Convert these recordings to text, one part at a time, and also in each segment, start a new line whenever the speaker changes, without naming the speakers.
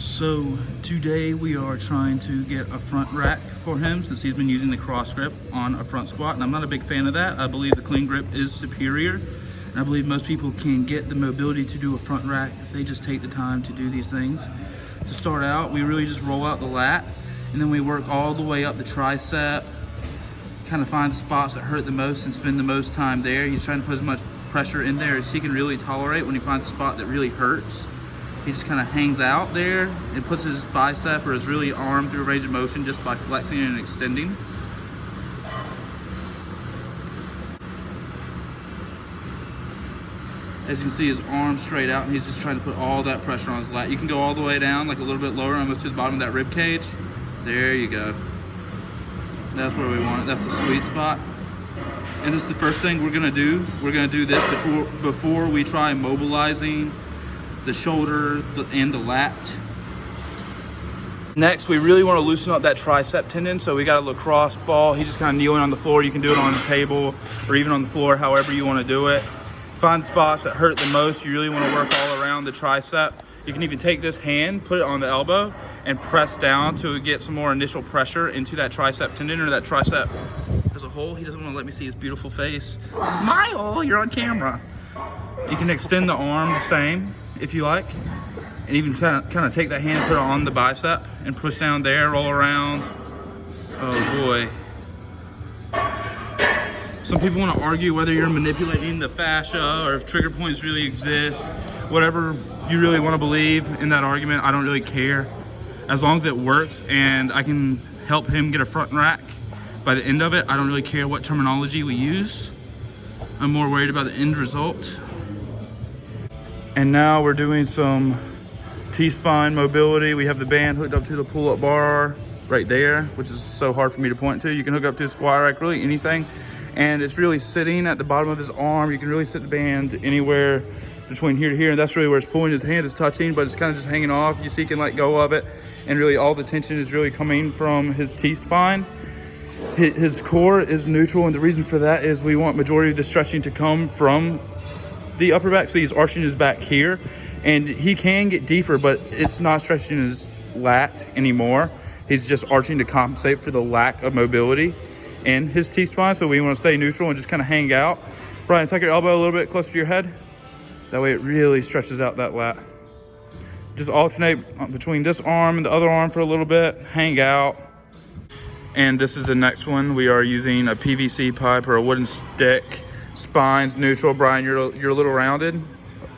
So today we are trying to get a front rack for him since he's been using the cross grip on a front squat, and I'm not a big fan of that. I believe the clean grip is superior, and I believe most people can get the mobility to do a front rack if they just take the time to do these things. To start out, we really just roll out the lat, and then we work all the way up the tricep, kind of find the spots that hurt the most and spend the most time there. He's trying to put as much pressure in there as he can really tolerate. When he finds a spot that really hurts, he just kind of hangs out there and puts his bicep or his really arm through a range of motion just by flexing and extending. As you can see, his arm straight out, and he's just trying to put all that pressure on his lat. You can go all the way down, like a little bit lower, almost to the bottom of that rib cage. There you go. That's where we want it. That's the sweet spot. And this is the first thing we're gonna do. We're gonna do this before we try mobilizing the shoulder and the lat. Next, we really want to loosen up that tricep tendon. So we got a lacrosse ball. He's just kind of kneeling on the floor. You can do it on the table or even on the floor, however you want to do it. Find spots that hurt the most. You really want to work all around the tricep. You can even take this hand, put it on the elbow, and press down to get some more initial pressure into that tricep tendon or that tricep as a whole. He doesn't want to let me see his beautiful face. Smile, you're on camera. You can extend the arm the same if you like, and even kind of take that hand, put it on the bicep, and push down there, roll around. Oh boy. Some people want to argue whether you're manipulating the fascia or if trigger points really exist. Whatever you really want to believe in that argument, I don't really care. As long as it works and I can help him get a front rack by the end of it, I don't really care what terminology we use. I'm more worried about the end result. And now we're doing some T-spine mobility. We have the band hooked up to the pull-up bar right there, which is so hard for me to point to. You can hook up to a squat rack, really anything. And it's really sitting at the bottom of his arm. You can really sit the band anywhere between here to here. And that's really where it's pulling. His hand is touching, but it's kind of just hanging off. You see, he can let go of it. And really all the tension is really coming from his T-spine. His core is neutral. And the reason for that is we want majority of the stretching to come from the upper back. So he's arching his back here, and he can get deeper, but it's not stretching his lat anymore. He's just arching to compensate for the lack of mobility in his T-spine. So we want to stay neutral and just kind of hang out. Brian, tuck your elbow a little bit closer to your head. That way it really stretches out that lat. Just alternate between this arm and the other arm for a little bit, hang out. And this is the next one. We are using a PVC pipe or a wooden stick. Spine's neutral. Brian, you're a little rounded.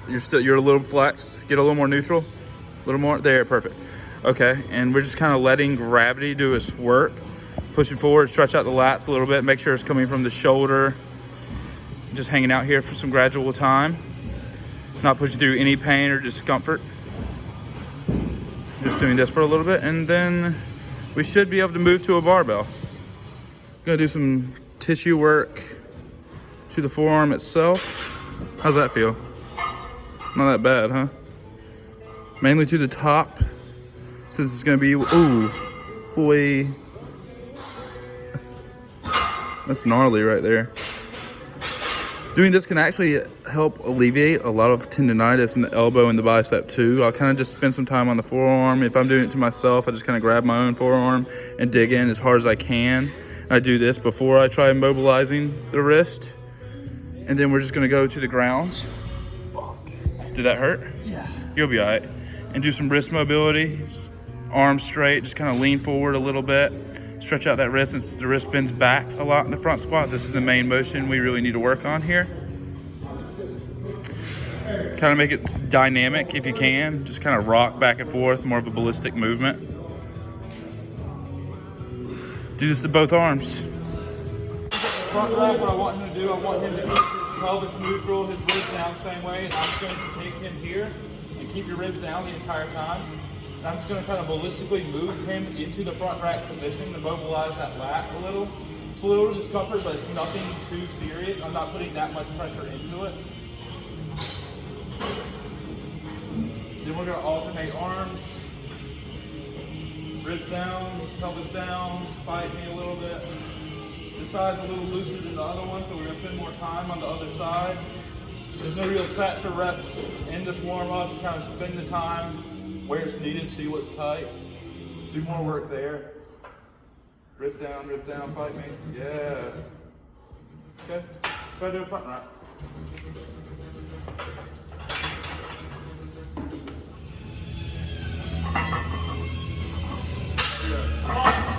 You're a little flexed. Get a little more neutral. A little more. There, perfect. Okay, and we're just kind of letting gravity do its work. Pushing forward, stretch out the lats a little bit. Make sure it's coming from the shoulder. Just hanging out here for some gradual time. Not pushing through any pain or discomfort. Just doing this for a little bit, and then we should be able to move to a barbell. Gonna do some tissue work to the forearm itself. How's that feel? Not that bad, huh? Mainly to the top, since it's gonna be, ooh, boy. That's gnarly right there. Doing this can actually help alleviate a lot of tendonitis in the elbow and the bicep too. I'll kind of just spend some time on the forearm. If I'm doing it to myself, I just kind of grab my own forearm and dig in as hard as I can. I do this before I try mobilizing the wrist. And then we're just gonna go to the ground. Did that hurt?
Yeah.
You'll be all right. And do some wrist mobility. Arms straight, just kind of lean forward a little bit. Stretch out that wrist. Since the wrist bends back a lot in the front squat, this is the main motion we really need to work on here. Kind of make it dynamic if you can. Just kind of rock back and forth, more of a ballistic movement. Do this to both arms. Front rack, what I want him to do, I want him to keep his pelvis neutral, his ribs down the same way, and I'm just going to take him here and keep your ribs down the entire time. And I'm just going to kind of ballistically move him into the front rack position to mobilize that lat a little. It's a little discomfort, but it's nothing too serious. I'm not putting that much pressure into it. Then we're going to alternate arms. Ribs down, pelvis down, fight me a little bit. This side's a little looser than the other one, so we're going to spend more time on the other side. There's no real sets or reps in this warm-up. Just kind of spend the time where it's needed, see what's tight. Do more work there. Rip down, fight me. Yeah. Okay, try to do a front right. There you go.